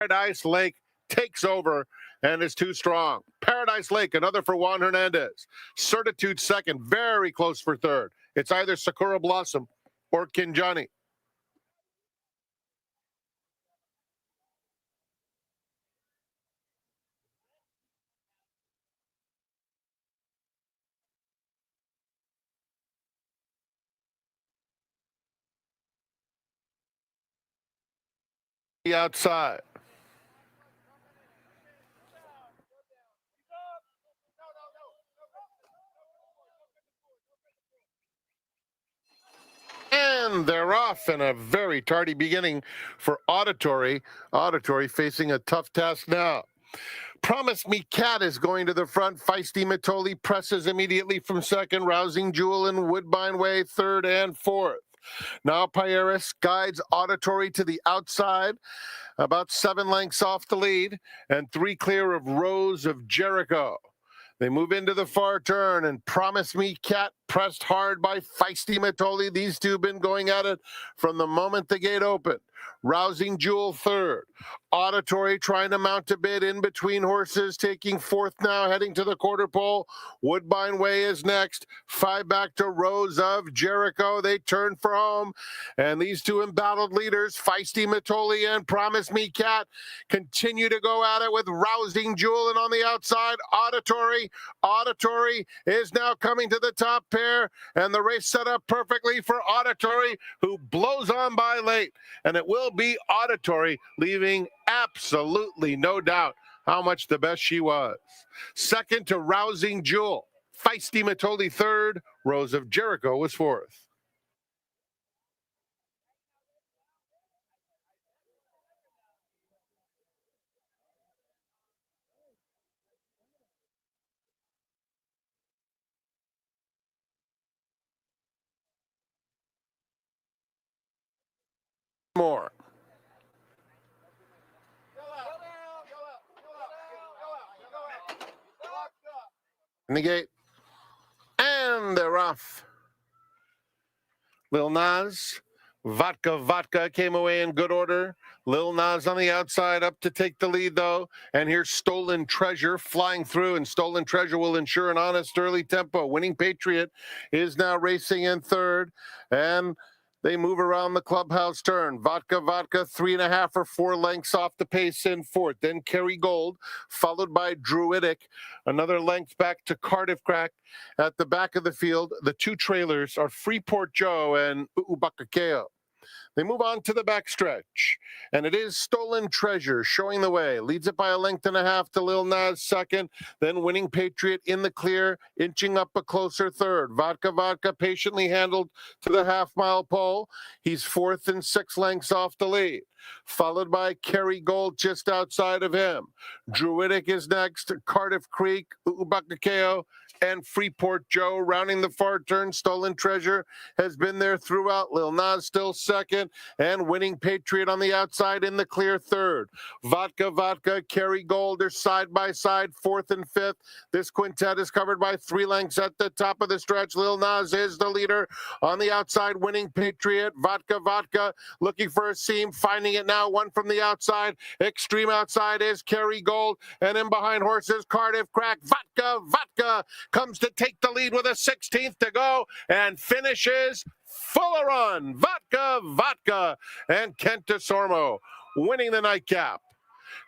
Paradise Lake takes over and is too strong. Paradise Lake, another for Juan Hernandez. Certitude second, very close for third. It's either Sakura Blossom or Kinjani. The outside. And they're off in a very tardy beginning for Auditory. Auditory facing a tough task now. Promise Me Cat is going to the front. Feisty Matoli presses immediately from second. Rousing Jewel and Woodbine Way third and fourth. Now Pieris guides Auditory to the outside, about 7 lengths off the lead, and 3 clear of Rose of Jericho. They move into the far turn, and Promise Me Cat pressed hard by Feisty Matoli. These two have been going at it from the moment the gate opened. Rousing Jewel third. Auditory trying to mount a bid in between horses, taking fourth now, heading to the quarter pole. Woodbine Way is next. 5 back to Rose of Jericho. They turn for home. And these two embattled leaders, Feisty Matoli and Promise Me Cat, continue to go at it with Rousing Jewel. And on the outside, Auditory. Auditory is now coming to the top pair. And the race set up perfectly for Auditory, who blows on by late. And it will be Auditory, leaving absolutely no doubt how much the best she was. Second to Rousing Jewel. Feisty Matoli third. Rose of Jericho was fourth. More. In the gate. And they're off. Lil Nas, Vodka came away in good order. Lil Nas on the outside up to take the lead, though. And here's Stolen Treasure flying through, and Stolen Treasure will ensure an honest early tempo. Winning Patriot is now racing in third, and they move around the clubhouse turn. Vodka, 3.5 or 4 lengths off the pace in fourth. Then Kerry Gold, followed by Druidic. Another length back to Cardiff Crack. At the back of the field, the 2 trailers are Freeport Joe and Ubakakeo. They move on to the backstretch, and it is Stolen Treasure showing the way. Leads it by a length and a half to Lil Nas second, then Winning Patriot in the clear, inching up a closer third. Vodka patiently handled to the half-mile pole. He's fourth and 6 lengths off the lead, followed by Kerry Gold just outside of him. Druidic is next, Cardiff Creek, Ubakakeo, and Freeport Joe rounding the far turn. Stolen Treasure has been there throughout. Lil Nas still second, and Winning Patriot on the outside in the clear third. Vodka, Kerry Gold are side by side, fourth and fifth. This quintet is covered by 3 lengths at the top of the stretch. Lil Nas is the leader. On the outside, Winning Patriot. Vodka looking for a seam, finding it now. One from the outside. Extreme outside is Kerry Gold, and in behind horses, Cardiff Crack. Vodka comes to take the lead with a 16th to go and finishes full of run. Vodka and Kent DeSormo winning the nightcap.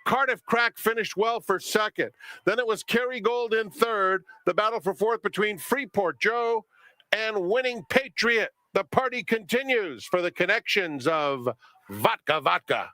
Cardiff Crack finished well for second. Then it was Kerry Gold in third. The battle for fourth between Freeport Joe and Winning Patriot. The party continues for the connections of Vodka.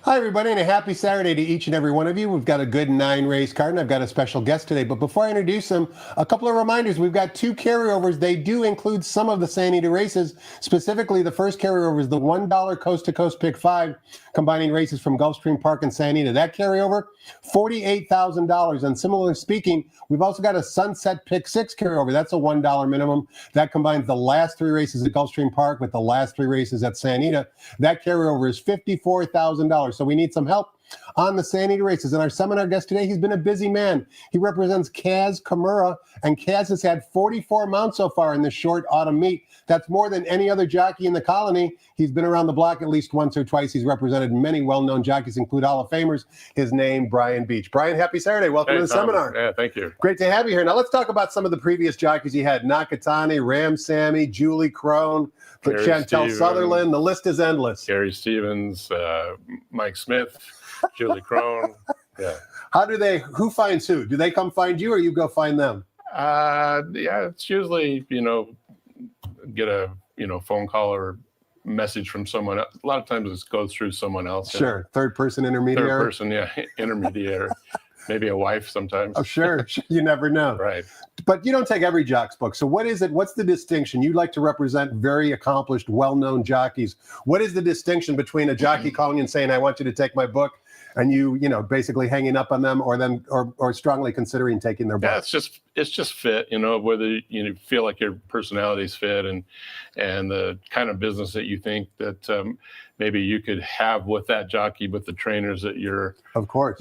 Hi, everybody, and a happy Saturday to each and every one of you. We've got a good 9-race card, and I've got a special guest today. But before I introduce them, a couple of reminders. We've got 2 carryovers. They do include some of the San Anita races. Specifically, the first carryover is the $1 coast-to-coast pick 5, combining races from Gulfstream Park and San Anita. That carryover, $48,000. And similarly speaking, we've also got a Sunset pick 6 carryover. That's a $1 minimum. That combines the last 3 races at Gulfstream Park with the last 3 races at San Anita. That carryover is $54,000. So we need some help on the San Anita races. And our seminar guest today, he's been a busy man. He represents Kaz Kimura, and Kaz has had 44 mounts so far in this short autumn meet. That's more than any other jockey in the colony. He's been around the block at least once or twice. He's represented many well-known jockeys, include Hall of Famers. His name, Brian Beach. Brian, happy Saturday. Welcome to the seminar. Yeah, thank you. Great to have you here. Now let's talk about some of the previous jockeys you had. Nakatani, Ram Sammy, Julie Crone, Chantel Sutherland. The list is endless. Gary Stevens, Mike Smith, Julie Crone. Yeah. Who finds who? Do they come find you or you go find them? Yeah, it's usually, get a, phone call or message from someone else. A lot of times it goes through someone else. Sure. Third person intermediary. Third person, yeah. Intermediary. Maybe a wife sometimes. Oh, sure. You never know. Right. But you don't take every jock's book. So what is it? What's the distinction? You like to represent very accomplished, well-known jockeys. What is the distinction between a jockey calling and saying, I want you to take my book, and you basically hanging up on them or strongly considering taking their book? Yeah, it's just fit, whether you feel like your personality's fit and the kind of business that you think that maybe you could have with that jockey, with the trainers that you're, of course,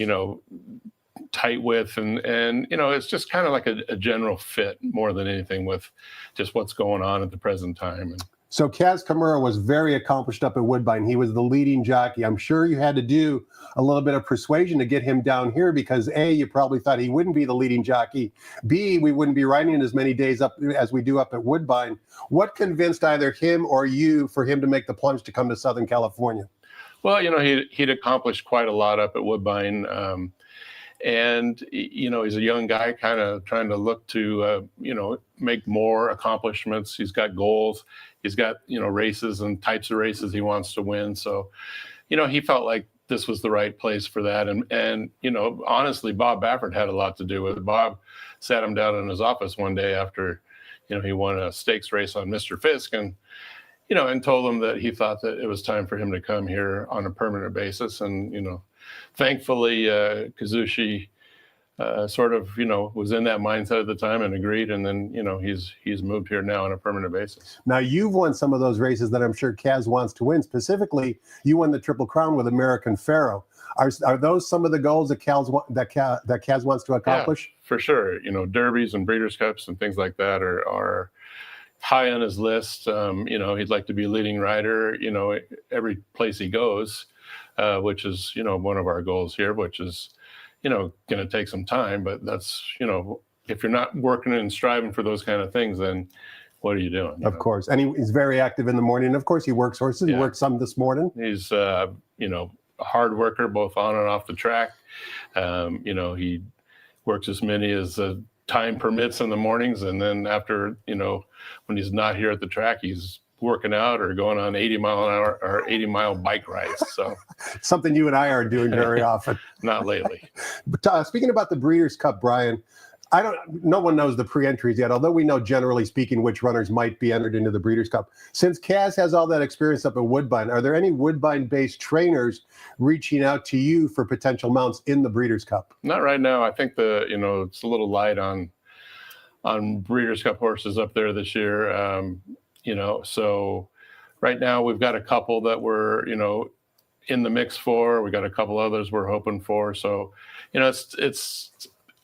tight with, and it's just kind of like a general fit more than anything with just what's going on at the present time. And so Kaz Kimura was very accomplished up at Woodbine. He was the leading jockey. I'm sure you had to do a little bit of persuasion to get him down here because A, you probably thought he wouldn't be the leading jockey. B, we wouldn't be riding as many days up as we do up at Woodbine. What convinced either him or you for him to make the plunge to come to Southern California? Well, he'd accomplished quite a lot up at Woodbine. And, he's a young guy kind of trying to look to, make more accomplishments. He's got goals. He's got, races and types of races he wants to win. So, he felt like this was the right place for that. And honestly, Bob Baffert had a lot to do with it. Bob sat him down in his office one day after, he won a stakes race on Mr. Fisk and told him that he thought that it was time for him to come here on a permanent basis. And, thankfully, Kazushi sort of, was in that mindset at the time and agreed. And then, he's moved here now on a permanent basis. Now, you've won some of those races that I'm sure Kaz wants to win. Specifically, you won the Triple Crown with American Pharaoh. Are those some of the goals that Kaz wants to accomplish? Yeah, for sure. Derbies and Breeders' Cups and things like that are high on his list. He'd like to be leading rider, every place he goes. Which is, one of our goals here, which is, going to take some time. But that's, if you're not working and striving for those kind of things, then what are you doing? Of course. And he's very active in the morning. And of course, he works horses. Yeah. He worked some this morning. He's, a hard worker, both on and off the track. He works as many as time permits in the mornings. And then after, when he's not here at the track, he's working out or going on 80-mile-an-hour or 80-mile bike rides. So something you and I aren't doing very often. Not lately. But speaking about the Breeders' Cup, Brian, no one knows the pre-entries yet, although we know generally speaking which runners might be entered into the Breeders' Cup. Since Kaz has all that experience up at Woodbine, are there any Woodbine-based trainers reaching out to you for potential mounts in the Breeders' Cup? Not right now. I think it's a little light on Breeders' Cup horses up there this year. So right now we've got a couple that we're, in the mix for. We got a couple others we're hoping for. So, it's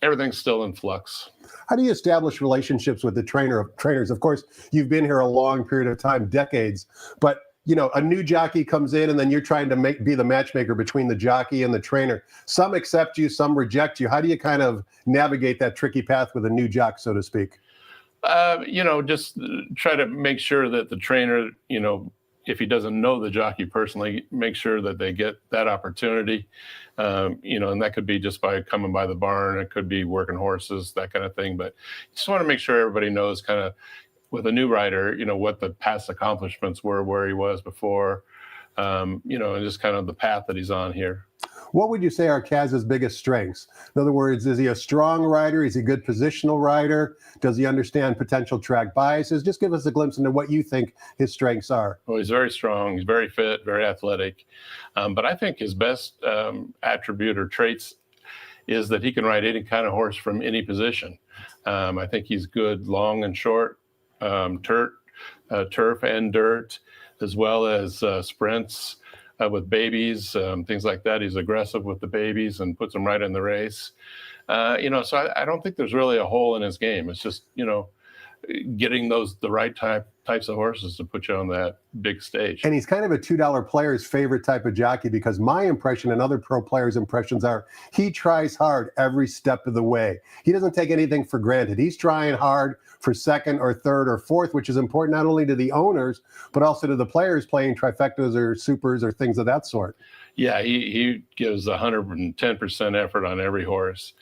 everything's still in flux. How do you establish relationships with the trainers? Of course, you've been here a long period of time, decades, but a new jockey comes in and then you're trying to be the matchmaker between the jockey and the trainer. Some accept you, some reject you. How do you kind of navigate that tricky path with a new jock, so to speak? Just try to make sure that the trainer, if he doesn't know the jockey personally, make sure that they get that opportunity. And that could be just by coming by the barn. It could be working horses, that kind of thing. But you just want to make sure everybody knows kind of with a new rider, what the past accomplishments were, where he was before, and just kind of the path that he's on here. What would you say are Kaz's biggest strengths? In other words, is he a strong rider? Is he a good positional rider? Does he understand potential track biases? Just give us a glimpse into what you think his strengths are. Well, he's very strong. He's very fit, very athletic. But I think his best attribute or traits is that he can ride any kind of horse from any position. I think he's good long and short, turf and dirt, as well as sprints with babies, things like that. He's aggressive with the babies and puts them right in the race. So I don't think there's really a hole in his game. It's just, getting the right types of horses to put you on that big stage. And he's kind of a $2 player's favorite type of jockey, because my impression and other pro players' impressions are he tries hard every step of the way. He doesn't take anything for granted. He's trying hard for second or third or fourth, which is important not only to the owners, but also to the players playing trifectas or supers or things of that sort. Yeah, he gives 110% effort on every horse.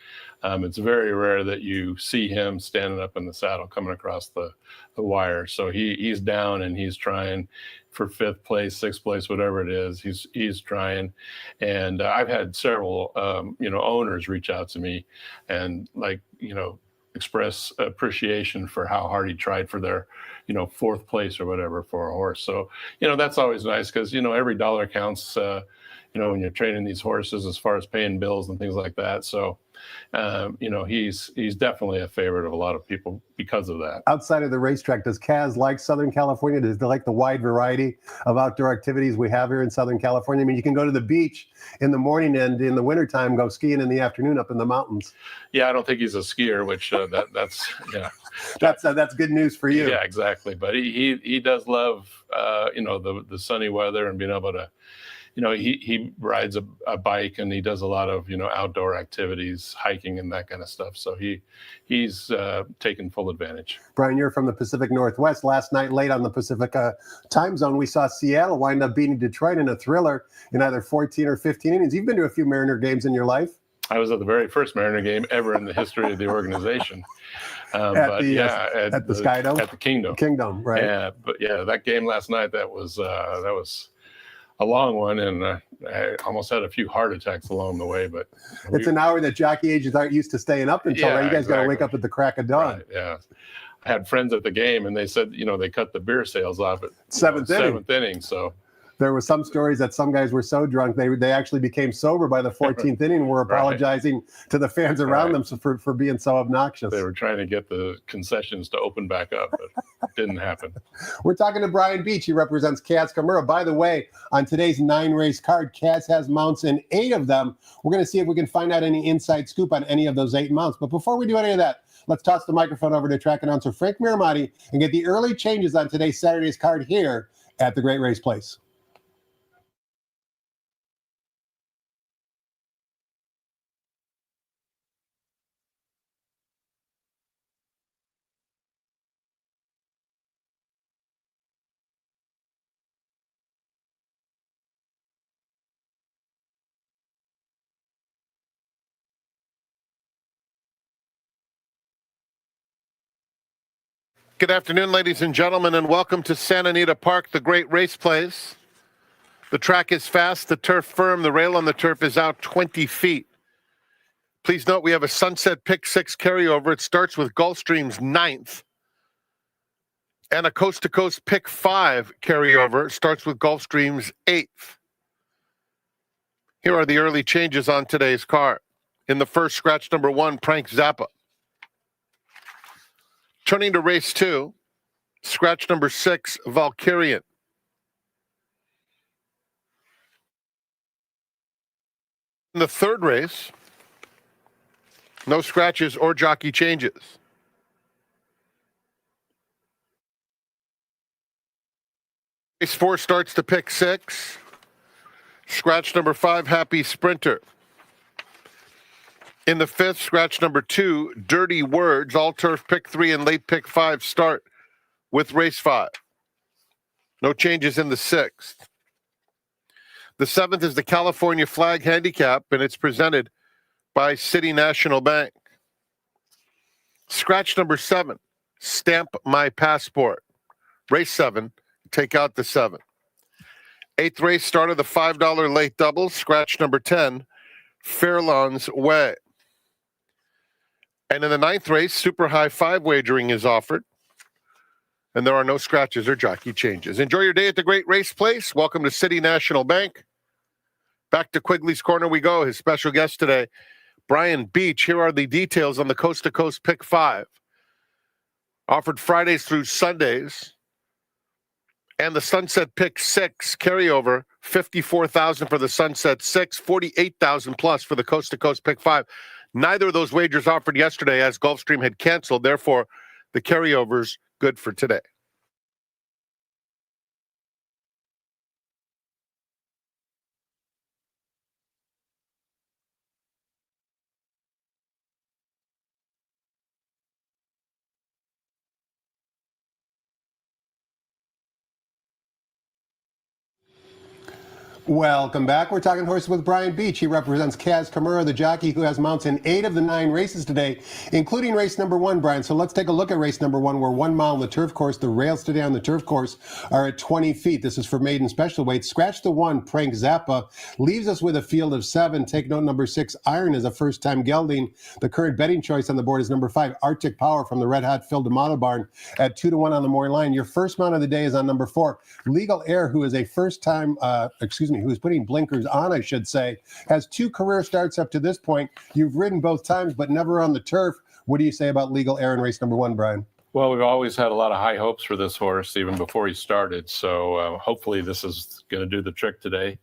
It's very rare that you see him standing up in the saddle coming across the wire. So he's down and he's trying for 5th place, 6th place, whatever it is. He's trying. And I've had several, owners reach out to me and express appreciation for how hard he tried for their, 4th place or whatever for a horse. So, that's always nice because, every dollar counts, when you're training these horses as far as paying bills and things like that. So, he's definitely a favorite of a lot of people because of that. Outside of the racetrack, does Kaz like Southern California? Does he like the wide variety of outdoor activities we have here in Southern California? I mean, you can go to the beach in the morning and in the wintertime go skiing in the afternoon up in the mountains. Yeah, I don't think he's a skier, which that's yeah. That's good news for you. Yeah, exactly. But he does love the sunny weather and being able to. He rides a bike and he does a lot of, outdoor activities, hiking and that kind of stuff. So he's taken full advantage. Brian, you're from the Pacific Northwest. Last night, late on the Pacific time zone, we saw Seattle wind up beating Detroit in a thriller in either 14 or 15 innings. You've been to a few Mariner games in your life. I was at the very first Mariner game ever in the history of the organization. At the Sky Dome? At the Kingdom. Kingdom, right. Yeah, but that game last night, that was a long one, and I almost had a few heart attacks along the way. But it's an hour that jockey agents aren't used to staying up until. Yeah, right? You guys exactly. got to wake up at the crack of dawn. Right, yeah. I had friends at the game, and they said, they cut the beer sales off at seventh inning. So there were some stories that some guys were so drunk they actually became sober by the 14th inning and were apologizing to the fans around them for being so obnoxious. They were trying to get the concessions to open back up, but it didn't happen. We're talking to Brian Beach. He represents Kaz Kimura. By the way, on today's 9-race card, Kaz has mounts in 8 of them. We're going to see if we can find out any inside scoop on any of those 8 mounts. But before we do any of that, let's toss the microphone over to track announcer Frank Miramati and get the early changes on today's Saturday's card here at the Great Race Place. Good afternoon, ladies and gentlemen, and welcome to Santa Anita Park, the Great Race Place. The track is fast, the turf firm, the rail on the turf is out 20 feet. Please note we have a Sunset Pick 6 carryover. It starts with Gulfstream's 9th. And a Coast to Coast Pick 5 carryover. It starts with Gulfstream's 8th. Here are the early changes on today's card. In the first, scratch number 1, Prank Zappa. Turning to race 2, scratch number 6, Valkyrian. In the third race, no scratches or jockey changes. Race 4 starts to pick 6. Scratch number 5, Happy Sprinter. In the fifth, scratch number 2, Dirty Words. All turf pick 3 and late pick 5 start with race 5. No changes in the sixth. The 7th is the California Flag Handicap, and it's presented by City National Bank. Scratch number 7, Stamp My Passport. Race 7, take out the 7. 8th race start of the $5 late double, scratch number 10, Fairlawn's Way. And in the 9th race, super high 5 wagering is offered. And there are no scratches or jockey changes. Enjoy your day at the Great Race Place. Welcome to City National Bank. Back to Quigley's Corner we go. His special guest today, Brian Beach. Here are the details on the Coast to Coast Pick 5. Offered Fridays through Sundays. And the Sunset Pick 6 carryover, $54,000 for the Sunset 6, $48,000 plus for the Coast to Coast Pick 5. Neither of those wagers offered yesterday as Gulfstream had canceled. Therefore, the carryovers good for today. Welcome back. We're talking horses with Brian Beach. He represents Kaz Kimura, the jockey who has mounts in 8 of the 9 races today, including race number 1, Brian. So let's take a look at race number 1. We're 1 mile on the turf course. The rails today on the turf course are at 20 feet. This is for maiden special weight. Scratch the 1, Prank Zappa, leaves us with a field of 7. Take note, number 6, Iron is a first-time gelding. The current betting choice on the board is number 5, Arctic Power from the Red Hot Phil D'Amato barn at 2-1 on the morning line. Your first mount of the day is on number 4, Legal Air, who is a first-time, who is putting blinkers on, I should say, has 2 career starts up to this point. You've ridden both times, but never on the turf. What do you say about Legal Air in race number 1, Brian? Well, we've always had a lot of high hopes for this horse, even before he started. So hopefully this is going to do the trick today,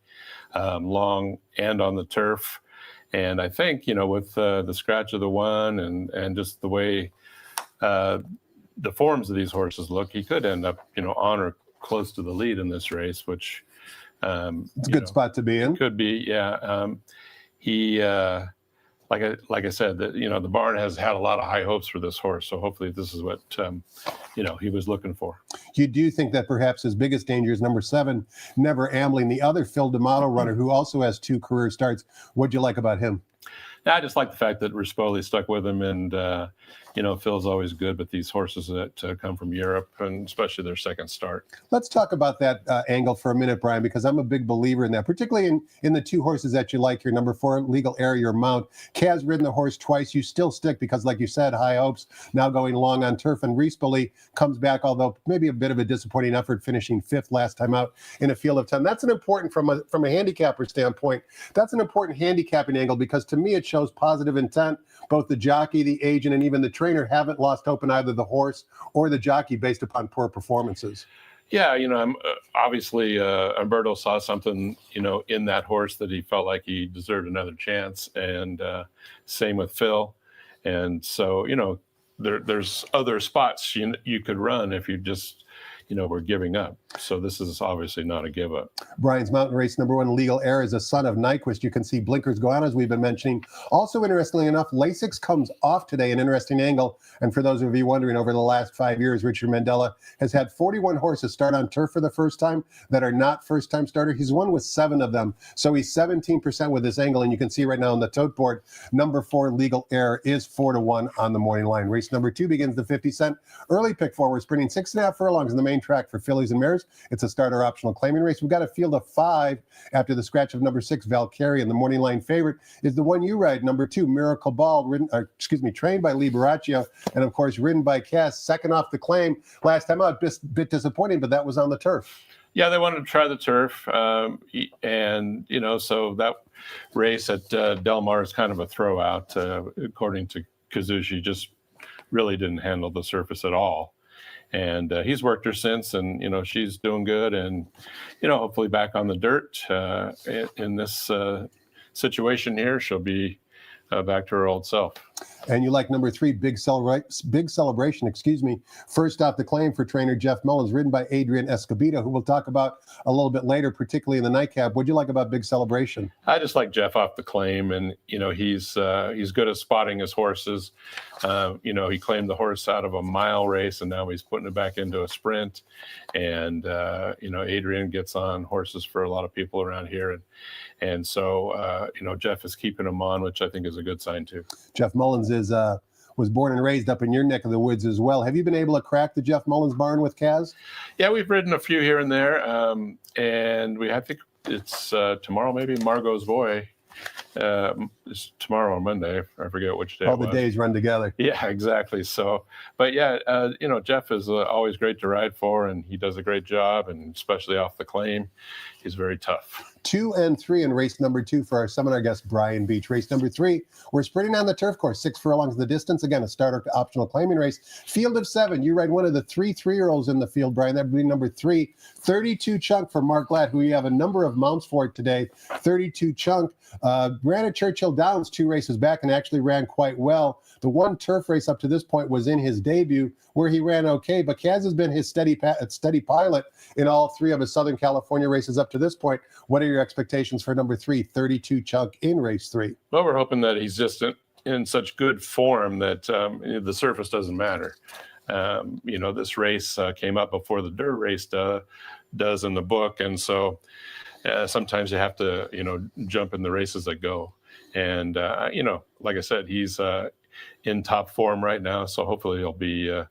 long and on the turf. And I think, with the scratch of the 1 and just the way the forms of these horses look, he could end up, on or close to the lead in this race, which it's a good spot to be in. Could be, yeah. He, like I said, the barn has had a lot of high hopes for this horse. So hopefully this is what he was looking for. You do think that perhaps his biggest danger is number 7, Never Ambling, the other Phil D'Amato runner who also has 2 career starts. What'd you like about him? I just like the fact that Rispoli stuck with him, and Phil's always good, but these horses that come from Europe, and especially their second start. Let's talk about that angle for a minute, Brian, because I'm a big believer in that, particularly in the 2 horses that you like here. Number 4, Legal Air, your mount. Kaz ridden the horse twice. You still stick because, like you said, high hopes, now going long on turf. And Rispoli comes back, although maybe a bit of a disappointing effort, finishing 5th last time out in a field of 10. That's an important, from a handicapper standpoint, that's an important handicapping angle, because to me it shows positive intent. Both the jockey, the agent, and even the trainer haven't lost hope in either the horse or the jockey based upon poor performances. Yeah, obviously Umberto saw something, in that horse that he felt like he deserved another chance, and same with Phil. And so, there's other spots you could run if you just, were giving up. So this is obviously not a give up. Brian's mountain race number 1, Legal Air, is a son of Nyquist. You can see blinkers go on, as we've been mentioning. Also, interestingly enough, Lasix comes off today, an interesting angle. And for those of you wondering, over the last 5 years, Richard Mandela has had 41 horses start on turf for the first time that are not first-time starter. He's won with 7 of them. So he's 17% with this angle. And you can see right now on the tote board, number 4, Legal Air, is 4-1 on the morning line. Race number 2 begins the 50-cent early pick 4. We're sprinting 6.5 furlongs in the main track for fillies and mares. It's a starter optional claiming race. We've got a field of 5 after the scratch of number 6, Valkyrie, and the morning line favorite is the one you ride, number 2, Miracle Ball, trained by Lee Baraccio, and of course ridden by Cass, second off the claim. Last time out, bit disappointing, but that was on the turf. Yeah, they wanted to try the turf, and so that race at Del Mar is kind of a throwout. According to Kazushi, just really didn't handle the surface at all. And he's worked her since, and she's doing good, and hopefully back on the dirt in this situation here, she'll be back to her old self. And you like number 3, Big Celebration, first off the claim for trainer Jeff Mullins, ridden by Adrian Escobedo, who we'll talk about a little bit later, particularly in the nightcap. What'd you like about Big Celebration? I just like Jeff off the claim, and he's good at spotting his horses. He claimed the horse out of a mile race, and now he's putting it back into a sprint. And Adrian gets on horses for a lot of people around here, and so Jeff is keeping him on, which I think is a good sign too. Jeff Mullins is was born and raised up in your neck of the woods as well. Have you been able to crack the Jeff Mullins barn with Kaz? Yeah, we've ridden a few here and there, and I think it's tomorrow, maybe Margot's Boy. It's tomorrow or Monday. I forget which day. All the days run together. Yeah, exactly. So, but yeah, Jeff is always great to ride for, and he does a great job, and especially off the claim, he's very tough. 2 and 3 in race number 2 for our seminar guest, Brian Beach. Race number 3, we're sprinting on the turf course, 6 furlongs the distance. Again, a starter optional claiming race. Field of 7. You ride one of the 3 3-year-olds in the field, Brian. That would be number 3. 32 Chunk for Mark Glad, who we have a number of mounts for today. 32 Chunk ran at Churchill Downs 2 races back and actually ran quite well. The one turf race up to this point was in his debut, where he ran okay, but Kaz has been his steady pilot in all 3 of his Southern California races up to this point. What are your expectations for number 3, 32 Chunk in race 3? Well, we're hoping that he's just in such good form that the surface doesn't matter. This race came up before the dirt race does in the book, and so sometimes you have to, jump in the races that go. And, like I said, he's in top form right now, so hopefully he'll be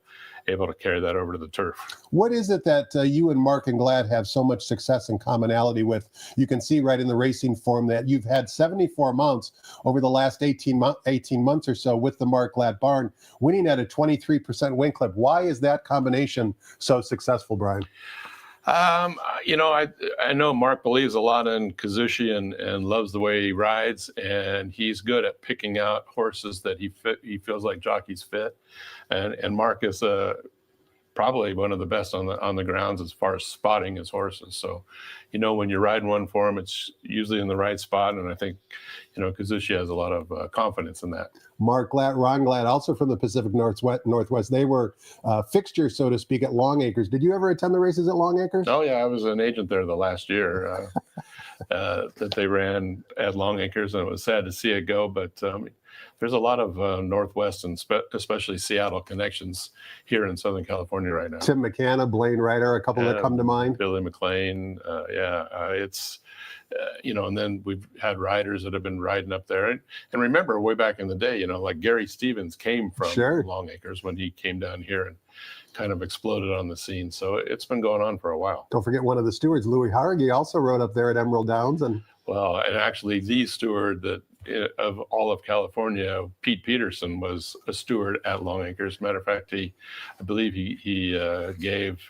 able to carry that over to the turf. What is it that you and Mark and Glad have so much success and commonality with? You can see right in the racing form that you've had 74 mounts over the last 18 months or so with the Mark Glad barn, winning at a 23% win clip. Why is that combination so successful, Brian? I know Mark believes a lot in Kazushi and loves the way he rides, and he's good at picking out horses that he feels like jockeys fit. And Mark is probably one of the best on the grounds as far as spotting his horses. So, when you're riding one for him, it's usually in the right spot. And I think, Kazushi has a lot of confidence in that. Mark Glad, Ron Glad, also from the Pacific Northwest. They were fixtures, so to speak, at Long Acres. Did you ever attend the races at Long Acres? Oh, yeah. I was an agent there the last year that they ran at Long Acres, and it was sad to see it go. But there's a lot of Northwest and especially Seattle connections here in Southern California right now. Tim McCanna, Blaine Ryder, a couple that come to mind. Billy McLean. It's, and then we've had riders that have been riding up there. And remember, way back in the day, like Gary Stevens came from Long Acres when he came down here and kind of exploded on the scene. So it's been going on for a while. Don't forget one of the stewards, Louis Hargy, also rode up there at Emerald Downs. And actually the steward of all of California, Pete Peterson, was a steward at Long Acres. Matter of fact, I believe he gave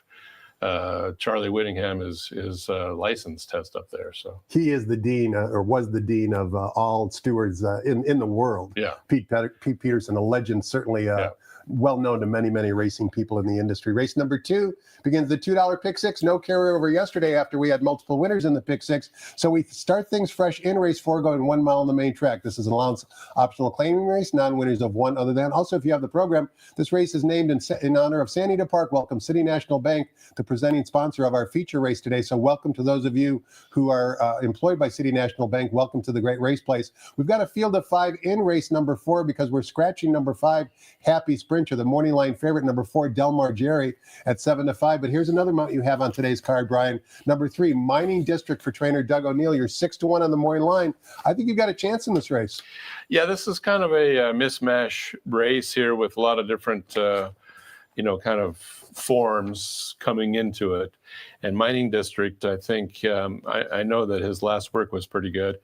Charlie Whittingham his license test up there. So he is the dean, or was the dean of all stewards in the world. Yeah, Pete Peterson, a legend, certainly. Well known to many, many racing people in the industry. Race number 2 begins the $2 pick 6. No carryover yesterday after we had multiple winners in the pick 6. So we start things fresh in race 4, going 1 mile on the main track. This is an allowance optional claiming race, non-winners of 1 other than. Also, if you have the program, this race is named in honor of San Diego Park. Welcome City National Bank, the presenting sponsor of our feature race today. So welcome to those of you who are employed by City National Bank. Welcome to the great race place. We've got a field of 5 in race number 4 because we're scratching number 5, Happy Sprinter, the morning line favorite, number 4, Delmar Jerry at 7-5. But here's another mount you have on today's card, Brian. Number 3, Mining District for trainer Doug O'Neill. You're 6-1 on the morning line. I think you've got a chance in this race. Yeah, this is kind of a mismatch race here with a lot of different, kind of forms coming into it. And Mining District, I think, I know that his last work was pretty good,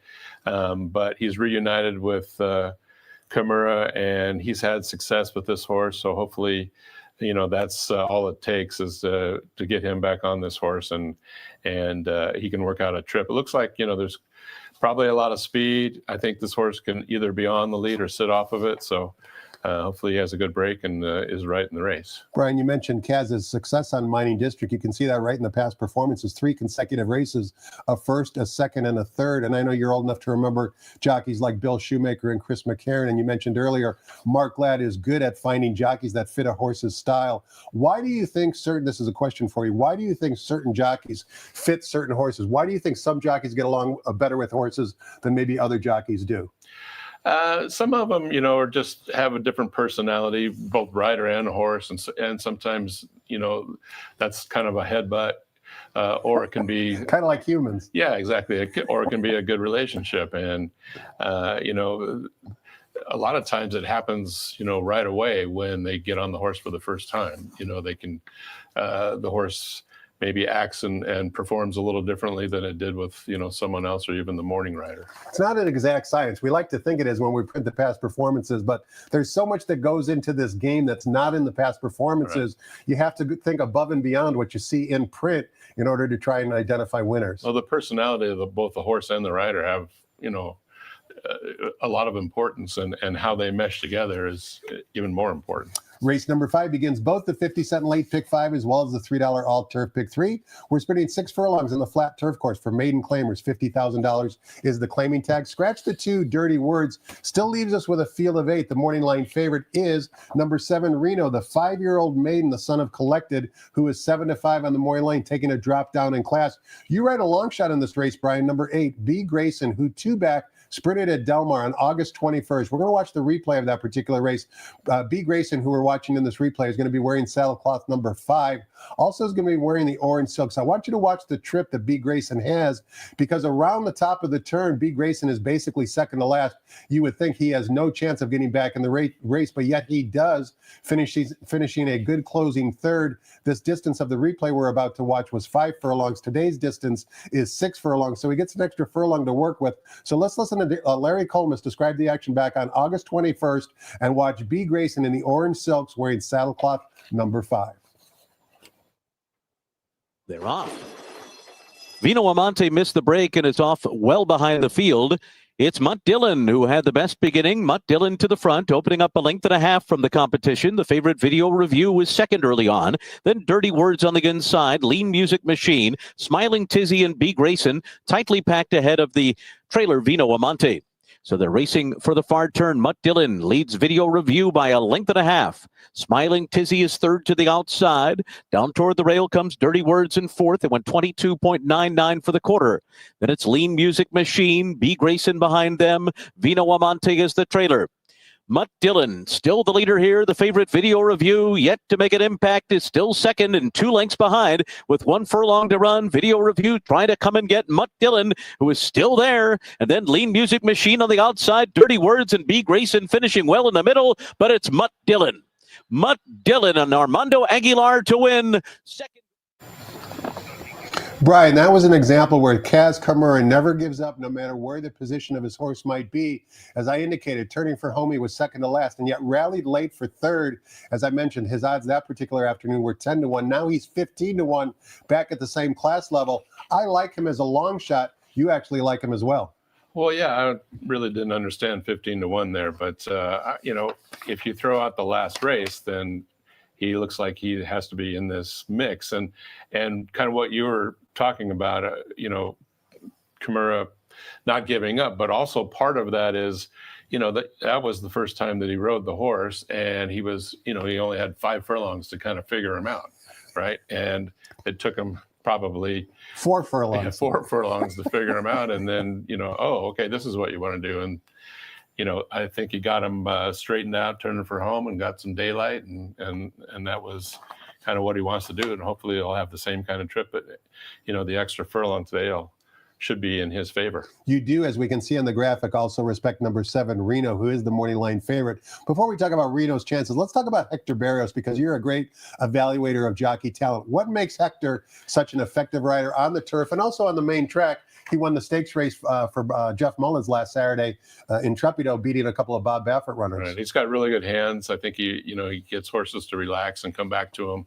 but he's reunited with Kimura, and he's had success with this horse. So hopefully, that's all it takes is to get him back on this horse, and he can work out a trip. It looks like, there's probably a lot of speed. I think this horse can either be on the lead or sit off of it. So hopefully he has a good break and is right in the race. Brian, you mentioned Kaz's success on Mining District. You can see that right in the past performances, 3 consecutive races, a first, a second, and a third. And I know you're old enough to remember jockeys like Bill Shoemaker and Chris McCarron. And you mentioned earlier, Mark Glad is good at finding jockeys that fit a horse's style. Why do you think this is a question for you, why do you think certain jockeys fit certain horses? Why do you think some jockeys get along better with horses than maybe other jockeys do? Some of them, are just have a different personality, both rider and horse, and sometimes, that's kind of a headbutt, or it can be kind of like humans. Yeah, exactly. Or it can be a good relationship, and a lot of times it happens, right away when they get on the horse for the first time. They can, the horse maybe acts and performs a little differently than it did with, someone else or even the morning rider. It's not an exact science. We like to think it is when we print the past performances, but there's so much that goes into this game that's not in the past performances. Right. You have to think above and beyond what you see in print in order to try and identify winners. Well, the personality of both the horse and the rider have, a lot of importance, and how they mesh together is even more important. Race number 5 begins both the 50-cent late pick 5 as well as the $3 all turf pick 3. We're spinning 6 furlongs in the flat turf course for maiden claimers. $50,000 is the claiming tag. Scratch the 2 dirty words. Still leaves us with a field of 8. The morning line favorite is number 7 Reno, the 5-year-old maiden, the son of Collected, who is 7-5 on the morning line, taking a drop down in class. You ride a long shot in this race, Brian. Number 8, B. Grayson, who 2-back sprinted at Del Mar on August 21st. We're going to watch the replay of that particular race. B. Grayson, who we're watching in this replay, is going to be wearing saddlecloth number 5. Also is going to be wearing the orange silks. I want you to watch the trip that B. Grayson has, because around the top of the turn, B. Grayson is basically second to last. You would think he has no chance of getting back in the race, but yet he does, finishing a good closing third. This distance of the replay we're about to watch was 5 furlongs. Today's distance is 6 furlongs, so he gets an extra furlong to work with. So let's listen to Larry Colmus describe the action back on August 21st and watch B. Grayson in the orange silks wearing saddlecloth number 5. They're off. Vino Amante missed the break and is off well behind the field. It's Mutt Dillon who had the best beginning. Mutt Dillon to the front, opening up a length and a half from the competition. The favorite Video Review was second early on. Then Dirty Words on the inside. Lean Music Machine, Smiling Tizzy, and B. Grayson tightly packed ahead of the trailer Vino Amante. So they're racing for the far turn. Mutt Dillon leads Video Review by a length and a half. Smiling Tizzy is third to the outside. Down toward the rail comes Dirty Words in fourth. It went 22.99 for the quarter. Then it's Lean Music Machine, B. Grayson behind them. Vino Amante is the trailer. Mutt Dillon, still the leader here. The favorite Video Review, yet to make an impact, is still second and 2 lengths behind with 1 furlong to run. Video Review trying to come and get Mutt Dillon, who is still there. And then Lean Music Machine on the outside. Dirty Words and B. Grayson finishing well in the middle, but it's Mutt Dillon. Mutt Dillon and Armando Aguilar to win second. Brian, that was an example where Kaz Kamura never gives up no matter where the position of his horse might be. As I indicated, turning for home, he was second to last and yet rallied late for third. As I mentioned, his odds that particular afternoon were 10-1. Now he's 15-1 back at the same class level. I like him as a long shot. You actually like him as well. Well, yeah, I really didn't understand 15-1 there. But, if you throw out the last race, then he looks like he has to be in this mix. And kind of what you were talking about, Kamura not giving up, but also part of that is, that was the first time that he rode the horse, and he was, he only had 5 furlongs to kind of figure him out, right? And it took him probably 4 furlongs. Yeah, 4 furlongs to figure him out, and then, oh, okay, this is what you want to do. And I think he got him straightened out, turning for home, and got some daylight, and that was kind of what he wants to do. And hopefully he'll have the same kind of trip. But the extra furlong today should be in his favor. You do, as we can see on the graphic, also respect number 7, Reno, who is the morning line favorite. Before we talk about Reno's chances, let's talk about Hector Barrios, because you're a great evaluator of jockey talent. What makes Hector such an effective rider on the turf and also on the main track? He won the stakes race for Jeff Mullins last Saturday in Trepido, beating a couple of Bob Baffert runners. Right. He's got really good hands. I think he gets horses to relax and come back to him.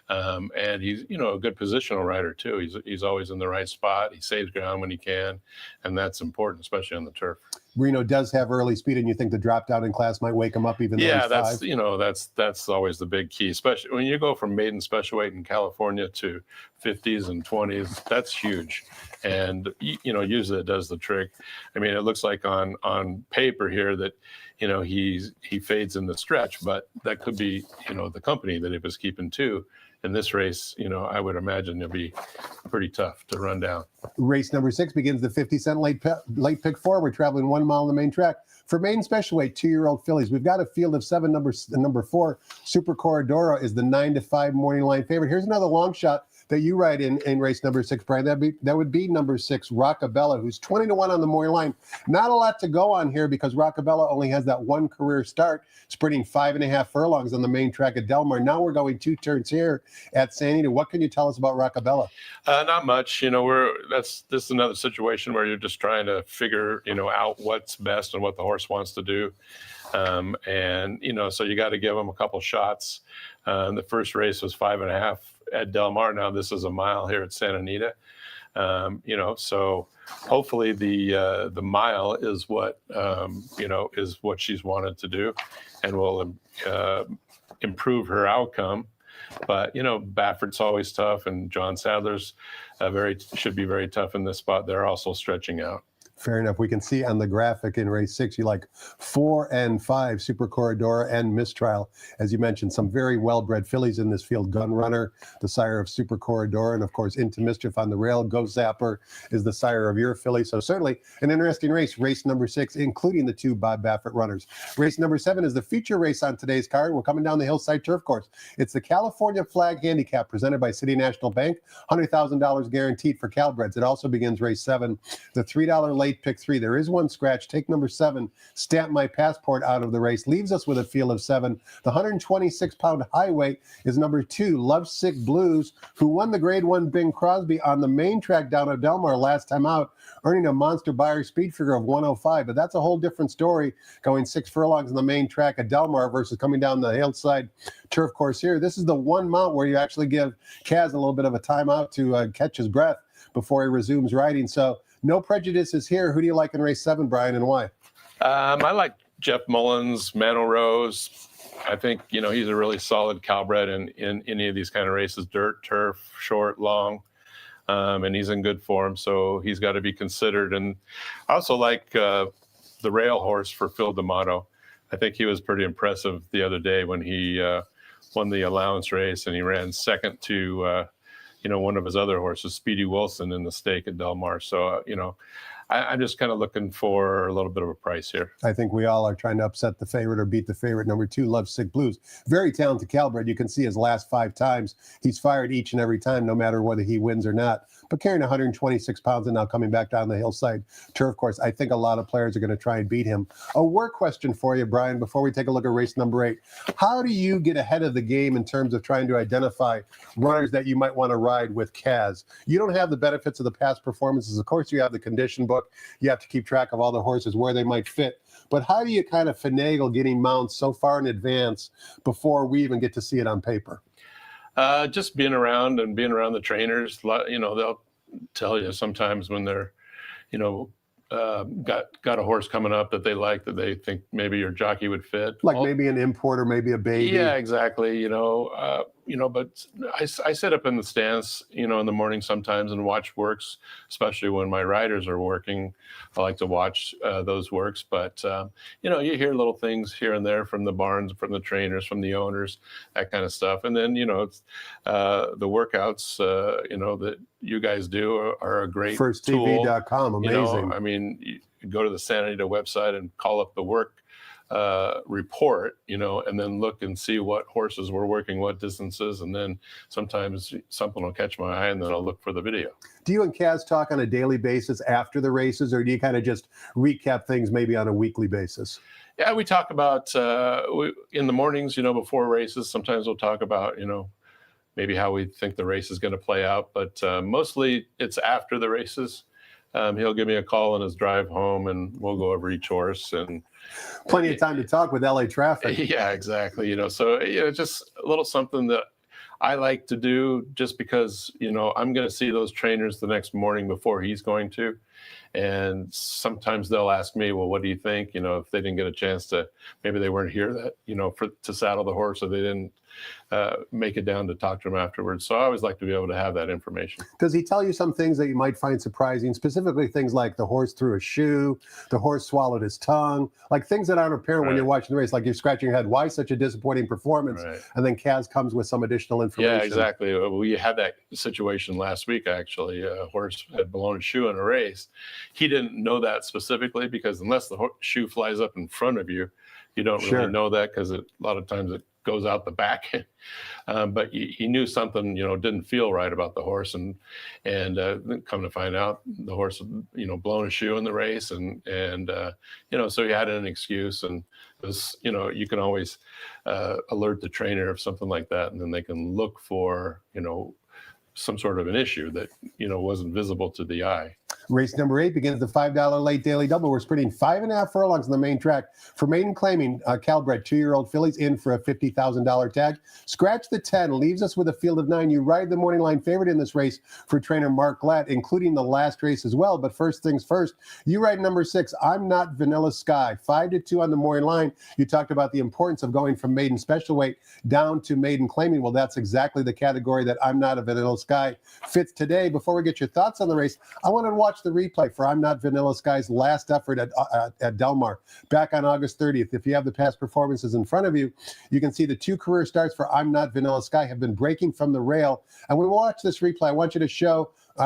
And he's, a good positional rider too. He's always in the right spot. He saves ground when he can, and that's important, especially on the turf. Reno does have early speed, and you think the drop down in class might wake him up even though he's 5? That's always the big key, especially when you go from maiden special weight in California to 50s and 20s. That's huge, and usually it does the trick. I mean, it looks like on paper here that he fades in the stretch, but that could be the company that he was keeping too. In this race, I would imagine it'll be pretty tough to run down. Race number 6 begins the 50-cent late pick 4. We're traveling 1 mile on the main track. For maiden special weight, 2-year-old fillies, we've got a field of 7. Number 4, Super Corridoro, is the 9-5 morning line favorite. Here's another long shot. that you ride in race number 6, Brian. That would be number 6, Rockabella, who's 20-1 on the morning line. Not a lot to go on here because Rockabella only has that one career start, sprinting 5.5 furlongs on the main track at Del Mar. Now we're going 2 turns here at San Anita. What can you tell us about Rockabella? Not much. This is another situation where you're just trying to figure, out what's best and what the horse wants to do. So you got to give them a couple shots. The first race was 5.5 at Del Mar. Now this is a mile here at Santa Anita. So hopefully the mile is what, is what she's wanted to do and will improve her outcome. But, Baffert's always tough, and John Sadler's should be very tough in this spot. They're also stretching out. Fair enough. We can see on the graphic in race 6, you like 4 and 5, Super Corridora and Mistrial. As you mentioned, some very well-bred fillies in this field. Gun Runner, the sire of Super Corridora, and of course, Into Mischief on the rail. Go Zapper is the sire of your filly. So certainly an interesting race, race number 6, including the 2 Bob Baffert runners. Race number 7 is the feature race on today's card. We're coming down the Hillside Turf Course. It's the California Flag Handicap presented by City National Bank. $100,000 guaranteed for Calbreds. It also begins race 7. The $3 late pick 3. There is one scratch. Take number 7, Stamp My Passport, out of the race. Leaves us with a field of 7. The 126-pound high weight is number 2, Lovesick Blues, who won the Grade 1 Bing Crosby on the main track down at Del Mar last time out, earning a monster Beyer speed figure of 105. But that's a whole different story, going 6 furlongs on the main track at Del Mar versus coming down the Hillside Turf Course here. This is the one mount where you actually give Kaz a little bit of a timeout to catch his breath before he resumes riding. So no prejudices here. Who do you like in race 7, Brian, and why? I like Jeff Mullins, Mano Rose. I think, he's a really solid Calbred in any of these kind of races, dirt, turf, short, long, and he's in good form, so he's got to be considered. And I also like the rail horse for Phil D'Amato. I think he was pretty impressive the other day when he won the allowance race, and he ran second to one of his other horses, Speedy Wilson, in the stake at Del Mar. So, I'm just kind of looking for a little bit of a price here. I think we all are trying to upset the favorite or beat the favorite. Number 2, Lovesick Blues. Very talented Calbred. You can see his last 5 times. He's fired each and every time, no matter whether he wins or not. But carrying 126 pounds and now coming back down the Hillside Turf Course, I think a lot of players are going to try and beat him. A work question for you, Brian, before we take a look at race number 8. How do you get ahead of the game in terms of trying to identify runners that you might want to ride with Kaz? You don't have the benefits of the past performances. Of course, you have the condition book. You have to keep track of all the horses, where they might fit. But how do you kind of finagle getting mounts so far in advance before we even get to see it on paper? Just being around the trainers. They'll tell you sometimes when they're, got a horse coming up that they like, that they think maybe your jockey would fit. Like maybe an import or maybe a baby. Yeah, exactly. But I sit up in the stands, in the morning sometimes and watch works, especially when my riders are working. I like to watch those works. But, you hear little things here and there from the barns, from the trainers, from the owners, that kind of stuff. And then, it's the workouts, that you guys do are a great tool. FirstTV.com, amazing. You go to the Santa Anita website and call up the work report, and then look and see what horses were working what distances, and then sometimes something will catch my eye and then I'll look for the video. Do you and Kaz talk on a daily basis after the races, or do you kind of just recap things maybe on a weekly basis? Yeah, we talk about in the mornings, before races. Sometimes we'll talk about, maybe how we think the race is going to play out, but mostly it's after the races. He'll give me a call on his drive home, and we'll go over each horse. And plenty of time to talk with LA traffic. Yeah, exactly. So just a little something that I like to do, just because I'm going to see those trainers the next morning before he's going to, and sometimes they'll ask me, well, what do you think? If they didn't get a chance to, maybe they weren't here that to saddle the horse, or they didn't make it down to talk to him afterwards. So I always like to be able to have that information. Does he tell you some things that you might find surprising, specifically things like the horse threw a shoe, the horse swallowed his tongue, like things that aren't apparent when you're watching the race, like you're scratching your head, why such a disappointing performance? Right. And then Kaz comes with some additional information. Yeah, exactly. We had that situation last week, actually. A horse had blown a shoe in a race. He didn't know that specifically, because unless the shoe flies up in front of you, you don't really know that, because a lot of times it goes out the back. But he knew something, didn't feel right about the horse, and come to find out, the horse, blown a shoe in the race, and so he had an excuse, and it was, you can always alert the trainer of something like that, and then they can look for, some sort of an issue that, wasn't visible to the eye. Race number 8 begins the $5 late daily double. We're sprinting 5.5 furlongs on the main track for maiden claiming Calbred 2-year-old fillies in for a $50,000 tag. Scratch the 10 leaves us with a field of 9. You ride the morning line favorite in this race for trainer Mark Glatt, including the last race as well. But first things first, you ride number 6, I'm Not Vanilla Sky, 5-2 on the morning line. You talked about the importance of going from maiden special weight down to maiden claiming. Well, that's exactly the category that I'm Not a Vanilla Sky fits today. Before we get your thoughts on the race, I wanted to watch the replay for I'm Not Vanilla Sky's last effort at Del Mar back on August 30th. If you have the past performances in front of you, you can see the 2 career starts for I'm Not Vanilla Sky have been breaking from the rail. And when we watch this replay, I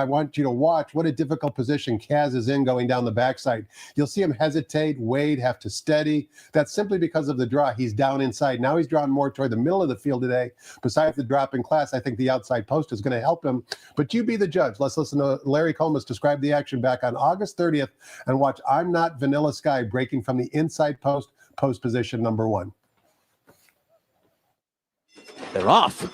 want you to watch what a difficult position Kaz is in going down the backside. You'll see him hesitate, Wade have to steady. That's simply because of the draw. He's down inside. Now he's drawn more toward the middle of the field today. Besides the drop in class, I think the outside post is going to help him. But you be the judge. Let's listen to Larry Comas describe the action back on August 30th and watch I'm Not Vanilla Sky breaking from the inside post position number 1. They're off.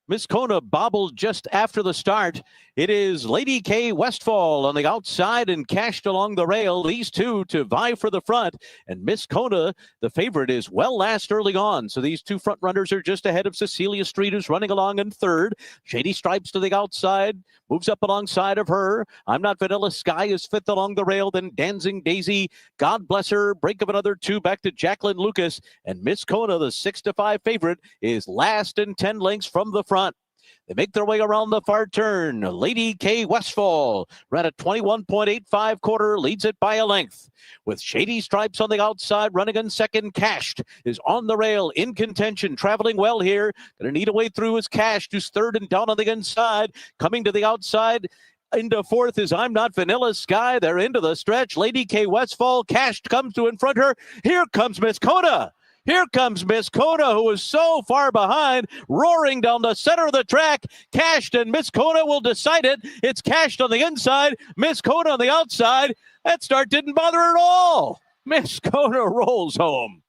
Miss Kona bobbled just after the start. It is Lady K Westfall on the outside and cashed along the rail. These two to vie for the front. And Miss Kona, the favorite, is well last early on. So these 2 front runners are just ahead of Cecilia Street, who's running along in third. Shady Stripes to the outside, moves up alongside of her. I'm Not Vanilla Sky is 5th along the rail. Then Dancing Daisy, God Bless Her, break of another 2 back to Jacqueline Lucas. And Miss Kona, the 6-5 favorite, is last and 10 lengths from the front. They make their way around the far turn. Lady K Westfall ran a 21.85 quarter, leads it by a length. With Shady Stripes on the outside, running in second. Cashed is on the rail, in contention, traveling well here. Going to need a way through is Cashed, who's 3rd and down on the inside. Coming to the outside, into 4th is I'm Not Vanilla Sky. They're into the stretch. Lady K Westfall, Cashed comes to in front of her. Here comes Miss Kona. Here comes Miss Kona, who is so far behind, roaring down the center of the track. Cashed, and Miss Kona will decide it. It's Cashed on the inside, Miss Kona on the outside. That start didn't bother her at all. Miss Kona rolls home.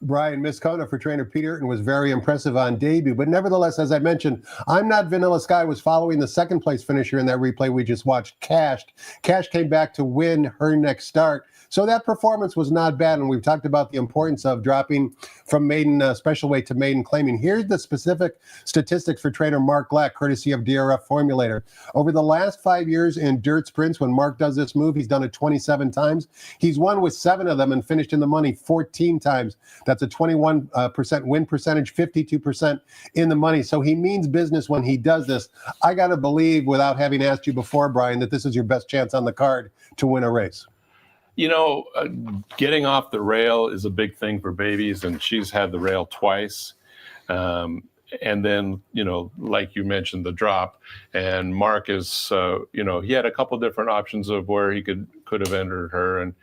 Brian, Miss Kona for trainer Peter Eaton was very impressive on debut. But nevertheless, as I mentioned, I'm Not Vanilla Sky was following the second place finisher in that replay we just watched, Cashed. Cashed came back to win her next start. So that performance was not bad, and we've talked about the importance of dropping from maiden special weight to maiden claiming. Here's the specific statistics for trainer Mark Glatt, courtesy of DRF Formulator. Over the last 5 years in dirt sprints, when Mark does this move, he's done it 27 times. He's won with 7 of them and finished in the money 14 times. That's a 21% win percentage, 52% in the money. So he means business when he does this. I got to believe, without having asked you before, Brian, that this is your best chance on the card to win a race. Getting off the rail is a big thing for babies, and she's had the rail twice. And then, like you mentioned, the drop. And Mark is, he had a couple different options of where he could have entered her, and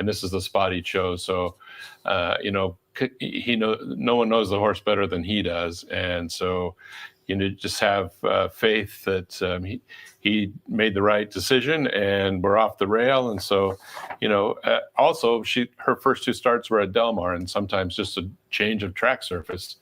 this is the spot he chose. So, no one knows the horse better than he does, and so just have faith that he made the right decision, and we're off the rail. And so, also her first 2 starts were at Del Mar, and sometimes just a change of track surface,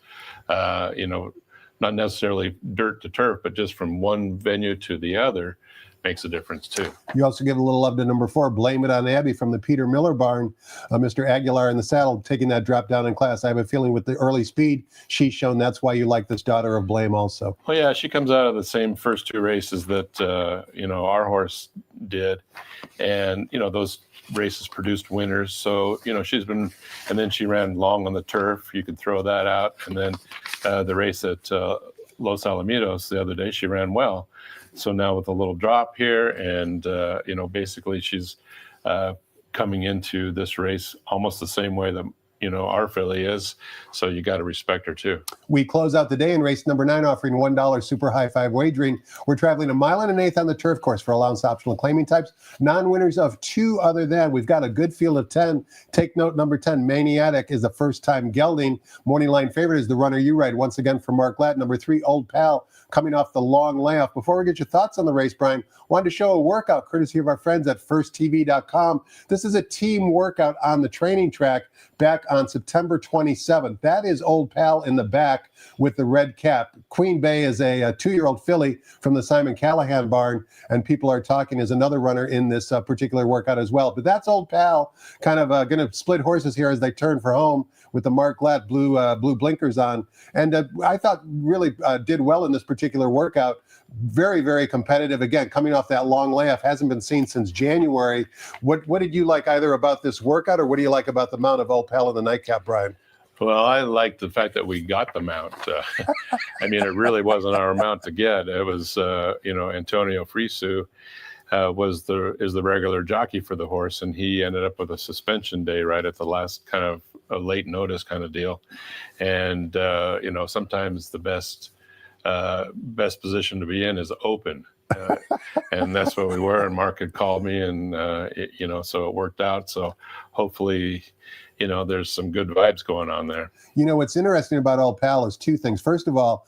not necessarily dirt to turf, but just from one venue to the other makes a difference too. You also give a little love to number 4, Blame It on Abby from the Peter Miller barn. Mr. Aguilar in the saddle, taking that drop down in class. I have a feeling with the early speed she's shown, that's why you like this daughter of Blame also. Well, yeah, she comes out of the same first 2 races that, our horse did. And, those races produced winners. So, she's been, and then she ran long on the turf. You could throw that out. And then the race at Los Alamitos the other day, she ran well. So now with a little drop here, and basically she's coming into this race almost the same way that our filly is. So you got to respect her too. We close out the day in race number 9, offering $1 super high five wagering. We're traveling 1.1 miles on the turf course for allowance optional claiming types. Non-winners of 2 other than. We've got a good field of 10. Take note, number 10, Maniatic, is the first time gelding. Morning line favorite is the runner you ride, once again for Mark Latt. Number 3, Old Pal, coming off the long layoff. Before we get your thoughts on the race, Brian, wanted to show a workout courtesy of our friends at firsttv.com. This is a team workout on the training track back on September 27th. That is Old Pal in the back with the red cap. Queen Bay is a 2-year-old filly from the Simon Callahan barn, and People Are Talking is another runner in this particular workout as well. But that's Old Pal, kind of going to split horses here as they turn for home with the Mark Latt blue blinkers on. And I thought really did well in this particular workout. Very, very competitive. Again, coming off that long layoff, hasn't been seen since January. What did you like either about this workout, or what do you like about the mount of Old Pal in the nightcap, Brian? Well, I like the fact that we got the mount. I mean, it really wasn't our mount to get. It was, Antonio Frisu is the regular jockey for the horse, and he ended up with a suspension day right at the last kind of a late notice kind of deal. And sometimes the best position to be in is open. And that's what we were. And Mark had called me, and so it worked out. So hopefully, there's some good vibes going on there. What's interesting about Old Pal is 2 things. First of all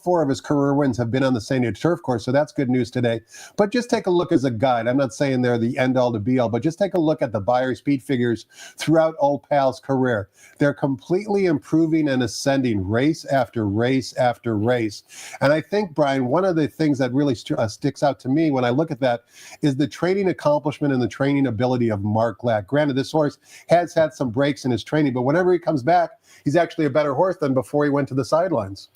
4 of his career wins have been on the St. Anita turf course, so that's good news today. But just take a look as a guide. I'm not saying they're the end-all to be-all, but just take a look at the Beyer speed figures throughout Old Pal's career. They're completely improving and ascending race after race after race. And I think, Brian, one of the things that really sticks out to me when I look at that is the training accomplishment and the training ability of Mark Latt. Granted, this horse has had some breaks in his training, but whenever he comes back, he's actually a better horse than before he went to the sidelines.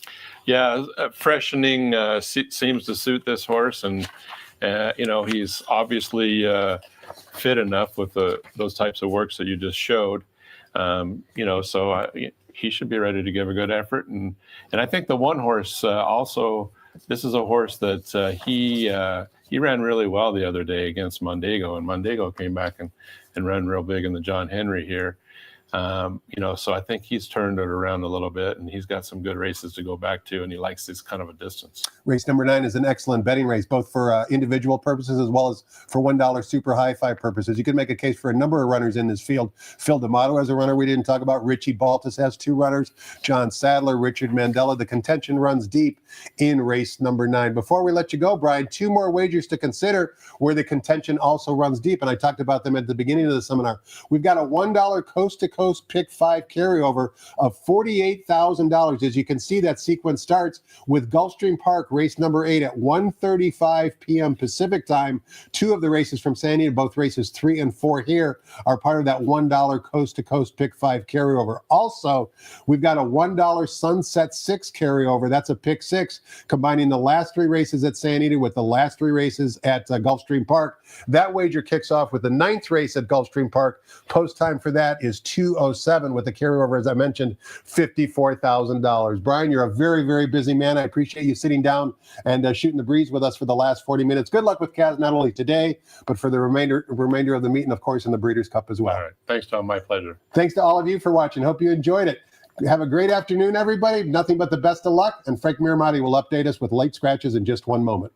Yeah, freshening seems to suit this horse, and he's obviously fit enough with those types of works that you just showed. So he should be ready to give a good effort, and I think the one horse also. This is a horse that he ran really well the other day against Mondego, and Mondego came back and ran real big in the John Henry here. So I think he's turned it around a little bit, and he's got some good races to go back to, and he likes this kind of a distance. Race number 9 is an excellent betting race, both for individual purposes as well as for $1 super high five purposes. You can make a case for a number of runners in this field. Phil D'Amato has a runner we didn't talk about. Richie Baltus has 2 runners. John Sadler, Richard Mandela. The contention runs deep in race number 9. Before we let you go, Brian, 2 more wagers to consider where the contention also runs deep, and I talked about them at the beginning of the seminar. We've got a $1 coast-to-coast pick 5 carryover of $48,000. As you can see, that sequence starts with Gulfstream Park, race number 8 at 1:35 p.m. Pacific time. 2 of the races from San Diego, both races 3 and 4 here, are part of that $1 coast-to-coast pick 5 carryover. Also, we've got a $1 Sunset 6 carryover. That's a pick 6, combining the last 3 races at San Diego with the last 3 races at Gulfstream Park. That wager kicks off with the 9th race at Gulfstream Park. Post time for that is 2:07 with the carryover, as I mentioned, $54,000. Brian, you're a very, very busy man. I appreciate you sitting down and shooting the breeze with us for the last 40 minutes. Good luck with Kaz, not only today, but for the remainder of the meet, and of course in the Breeders' Cup as well. All right. Thanks, Tom. My pleasure. Thanks to all of you for watching. Hope you enjoyed it. Have a great afternoon, everybody. Nothing but the best of luck. And Frank Miramati will update us with late scratches in just one moment.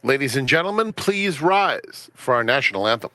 Ladies and gentlemen, please rise for our national anthem.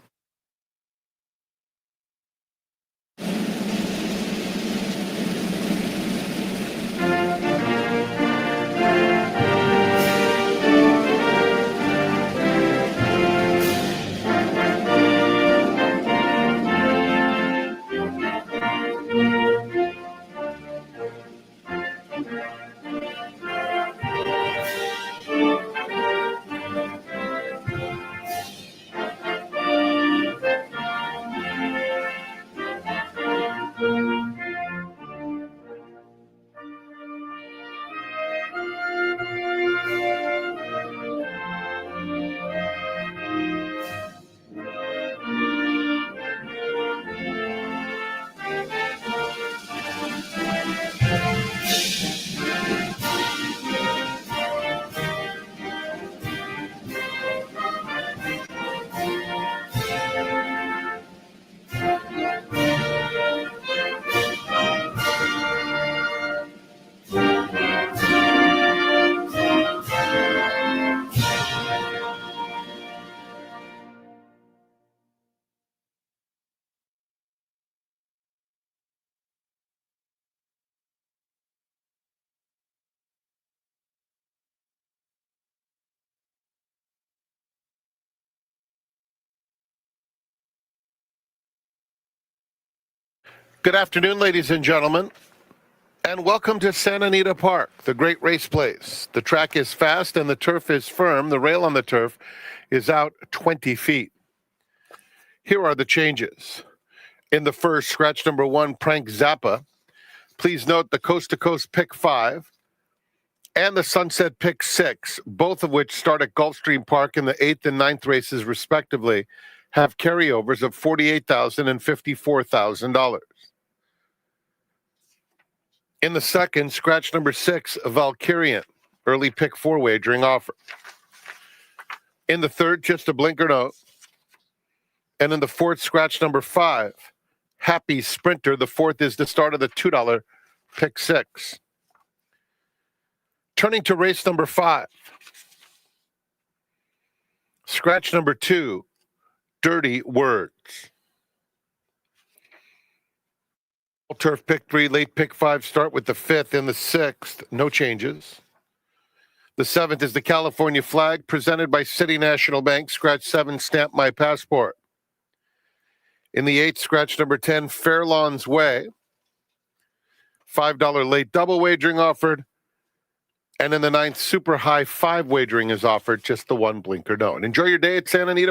Good afternoon, ladies and gentlemen, and welcome to Santa Anita Park, the great race place. The track is fast and the turf is firm. The rail on the turf is out 20 feet. Here are the changes. In the first, scratch number 1, Prank Zappa. Please note the Coast to Coast Pick 5 and the Sunset Pick 6, both of which start at Gulfstream Park in the 8th and 9th races respectively, have carryovers of $48,000 and $54,000. In the second, scratch number 6, Valkyrian, early pick 4 wagering offer. In the third, just a blinker note. And in the fourth, scratch number 5, Happy Sprinter. The fourth is the start of the $2 pick 6. Turning to race number 5, scratch number 2, Dirty Words. Turf pick 3, late pick 5 start with the 5th and the 6th. No changes. The 7th is the California Flag presented by City National Bank. Scratch 7, Stamp My Passport. In the 8th, scratch number 10, Fairlawn's Way. $5 late double wagering offered. And in the 9th, super high 5 wagering is offered. Just the one blinker note. Enjoy your day at Santa Anita.